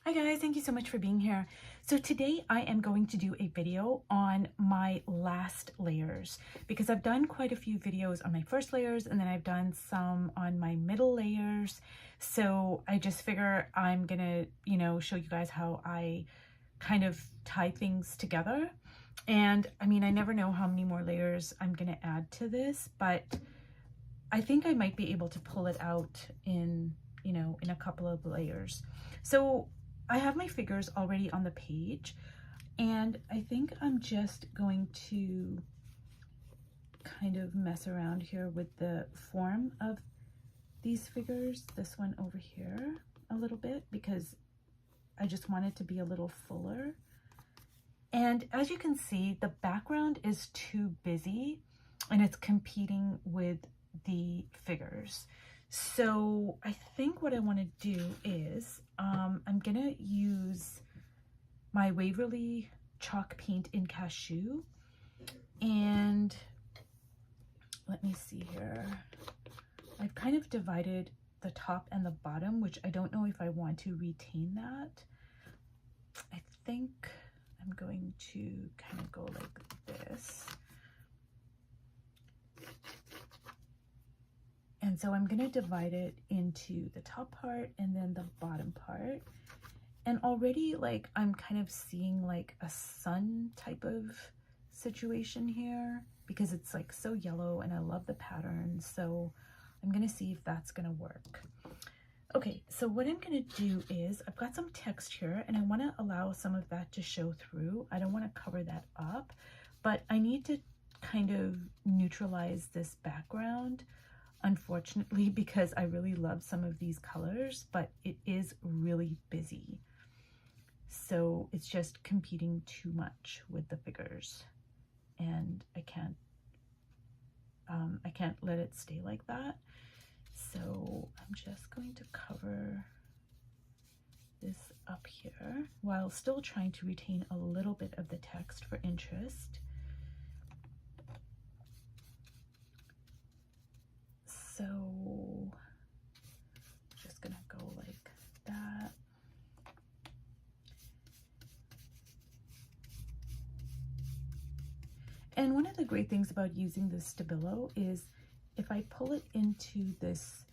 Hi guys, thank you so much for being here. So today I am going to do a video on my last layers because I've done quite a few videos on my first layers and then I've done some on my middle layers. So I just figure I'm gonna, show you guys how I kind of tie things together. And I mean, I never know how many more layers I'm gonna add to this, but I think I might be able to pull it out in a couple of layers. So I have my figures already on the page, and I think I'm just going to kind of mess around here with the form of these figures, this one over here a little bit, because I just want it to be a little fuller. And as you can see, the background is too busy and it's competing with the figures. So I think what I want to do is I'm gonna use my Waverly chalk paint in Cashew, and let me see here. I've kind of divided the top and the bottom, which I don't know if I want to retain that. I think I'm going to kind of go like this. And so I'm going to divide it into the top part and then the bottom part. And already I'm kind of seeing like a sun type of situation here because it's so yellow and I love the pattern. So I'm going to see if that's going to work. Okay, so what I'm going to do is I've got some text here and I want to allow some of that to show through. I don't want to cover that up, but I need to kind of neutralize this background, unfortunately, because I really love some of these colors, but it is really busy. So it's just competing too much with the figures, and I can't let it stay like that. So I'm just going to cover this up here while still trying to retain a little bit of the text for interest. So just gonna go like that. And one of the great things about using the Stabilo is if I pull it into this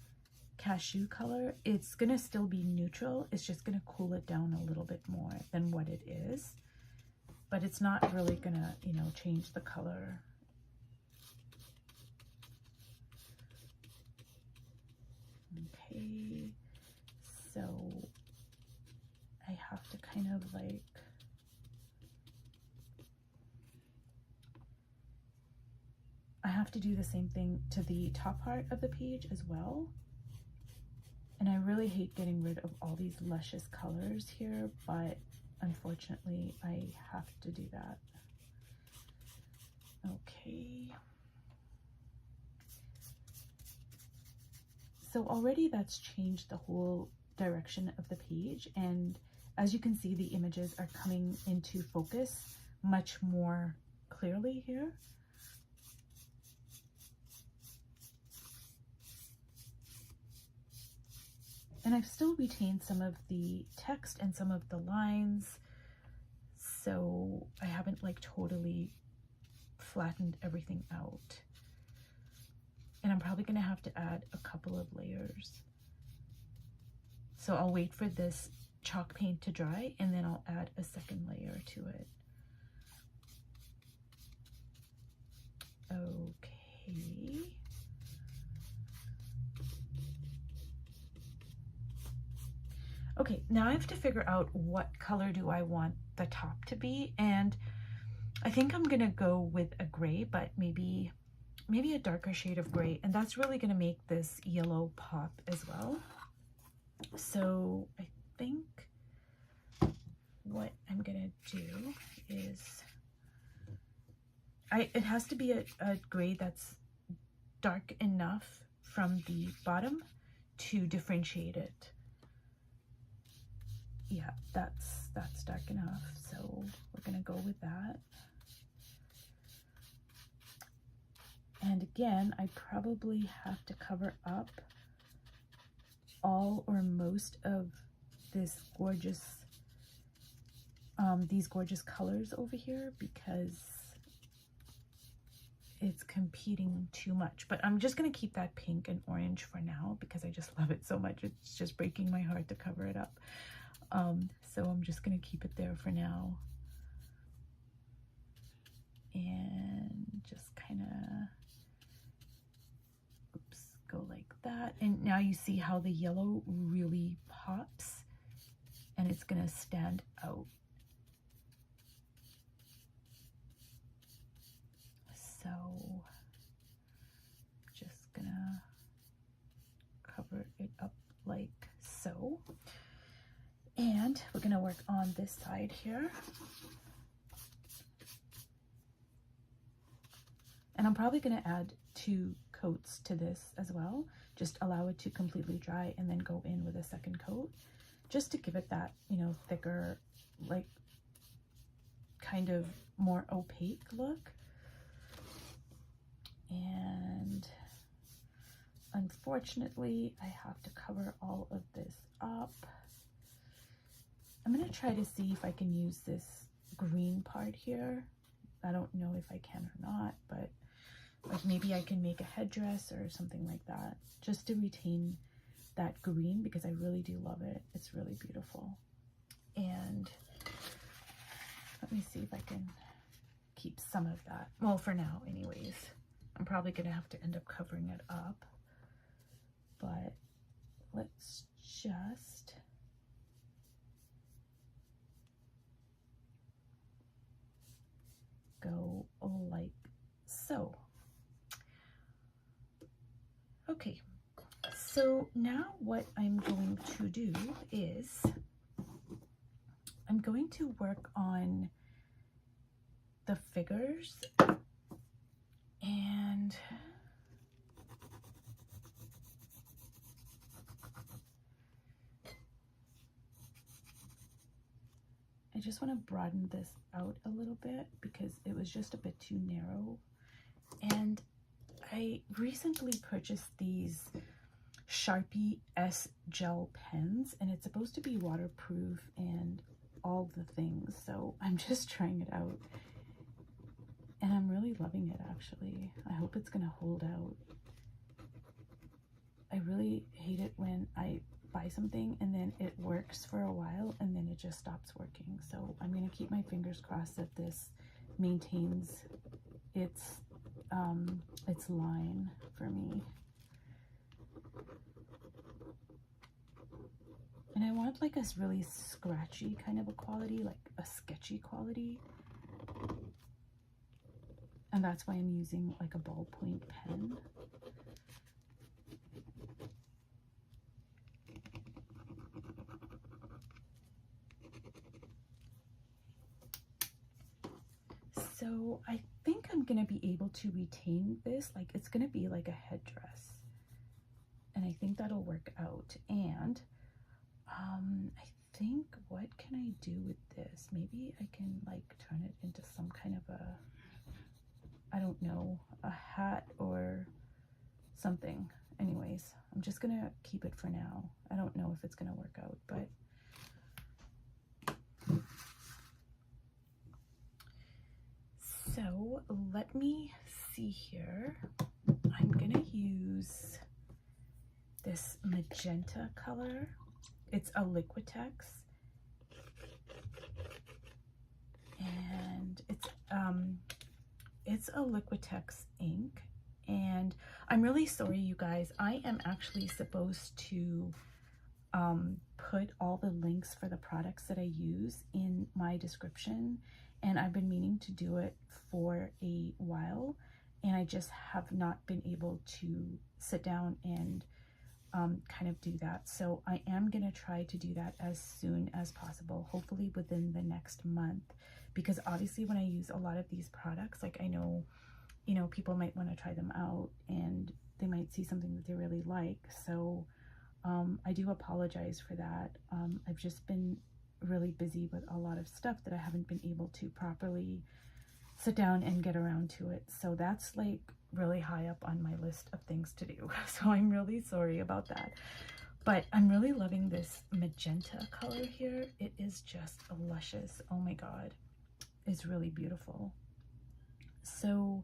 cashew color, it's gonna still be neutral. It's just gonna cool it down a little bit more than what it is, but it's not really gonna, change the color. Okay, so I have to kind of I have to do the same thing to the top part of the page as well. And I really hate getting rid of all these luscious colors here, but unfortunately I have to do that. Okay. So already that's changed the whole direction of the page, and as you can see, the images are coming into focus much more clearly here. And I've still retained some of the text and some of the lines, so I haven't totally flattened everything out. And I'm probably going to have to add a couple of layers. So I'll wait for this chalk paint to dry and then I'll add a second layer to it. Okay. Okay, now I have to figure out what color do I want the top to be, and I think I'm gonna go with a gray, but maybe a darker shade of gray, and that's really gonna make this yellow pop as well. So I think what I'm gonna do is it has to be a gray that's dark enough from the bottom to differentiate it. Yeah, that's dark enough, so we're gonna go with that. And again, I probably have to cover up all or most of this gorgeous these gorgeous colors over here because it's competing too much. But I'm just going to keep that pink and orange for now because I just love it so much. It's just breaking my heart to cover it up. So I'm just going to keep it there for now. And just kind of, oops, go like that. And now you see how the yellow really pops and it's going to stand out. So just gonna cover it up like so. And we're gonna work on this side here. And I'm probably gonna add 2 coats to this as well. Just allow it to completely dry and then go in with a second coat, just to give it that, you know, thicker, like kind of more opaque look. And unfortunately, I have to cover all of this up. I'm going to try to see if I can use this green part here. I don't know if I can or not, but like maybe I can make a headdress or something like that just to retain that green because I really do love it. It's really beautiful. And let me see if I can keep some of that. Well, for now anyways. I'm probably going to have to end up covering it up, but let's just go like so. Okay, so now what I'm going to do is I'm going to work on the figures. And I just want to broaden this out a little bit because it was just a bit too narrow. And I recently purchased these Sharpie S gel pens, and it's supposed to be waterproof and all the things. So I'm just trying it out. And I'm really loving it, actually. I hope it's gonna hold out. I really hate it when I buy something and then it works for a while and then it just stops working. So I'm gonna keep my fingers crossed that this maintains its line for me. And I want like a really scratchy kind of a quality, like a sketchy quality. And that's why I'm using like a ballpoint pen. So I think I'm gonna be able to retain this, like it's gonna be like a headdress. And I think that'll work out. And I think, what can I do with this? Maybe I can like turn it into some kind of a, I don't know, a hat or something. Anyways, I'm just gonna keep it for now. I don't know if it's gonna work out, but so let me see here. I'm gonna use this magenta color. It's a Liquitex, and it's a Liquitex ink. And I'm really sorry, you guys. I am actually supposed to put all the links for the products that I use in my description, and I've been meaning to do it for a while, and I just have not been able to sit down and kind of do that. So I am gonna try to do that as soon as possible, hopefully within the next month, because obviously when I use a lot of these products, like I know, you know, people might want to try them out and they might see something that they really like. So I do apologize for that. I've just been really busy with a lot of stuff that I haven't been able to properly sit down and get around to it. So that's like really high up on my list of things to do. So I'm really sorry about that. But I'm really loving this magenta color here. It is just luscious. Oh my God. It's really beautiful. So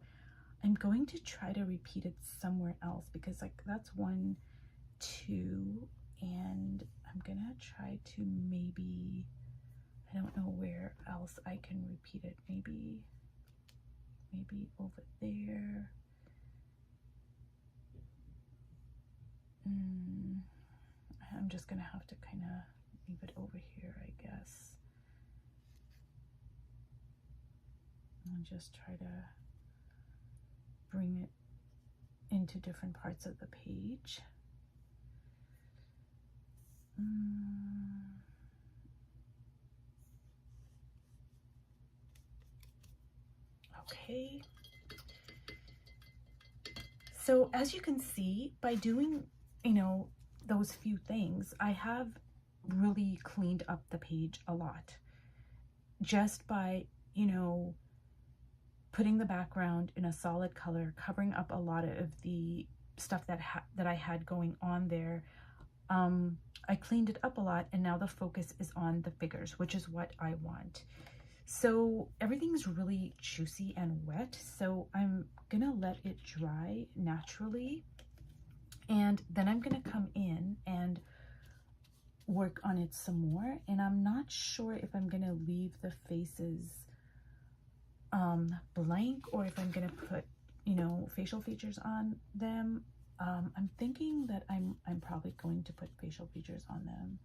I'm going to try to repeat it somewhere else because like that's 1, 2, and I'm gonna try to maybe, I don't know where else I can repeat it. Maybe over there. I'm just gonna have to kind of leave it over here, I guess. And just try to bring it into different parts of the page. Okay. So as you can see, by doing, you know, those few things, I have really cleaned up the page a lot. Just by, you know, putting the background in a solid color, covering up a lot of the stuff that I had going on there. I cleaned it up a lot, and now the focus is on the figures, which is what I want. So everything's really juicy and wet, so I'm gonna let it dry naturally, and then I'm gonna come in and work on it some more. And I'm not sure if I'm gonna leave the faces blank or if I'm gonna put, you know, facial features on them. I'm thinking that I'm probably going to put facial features on them.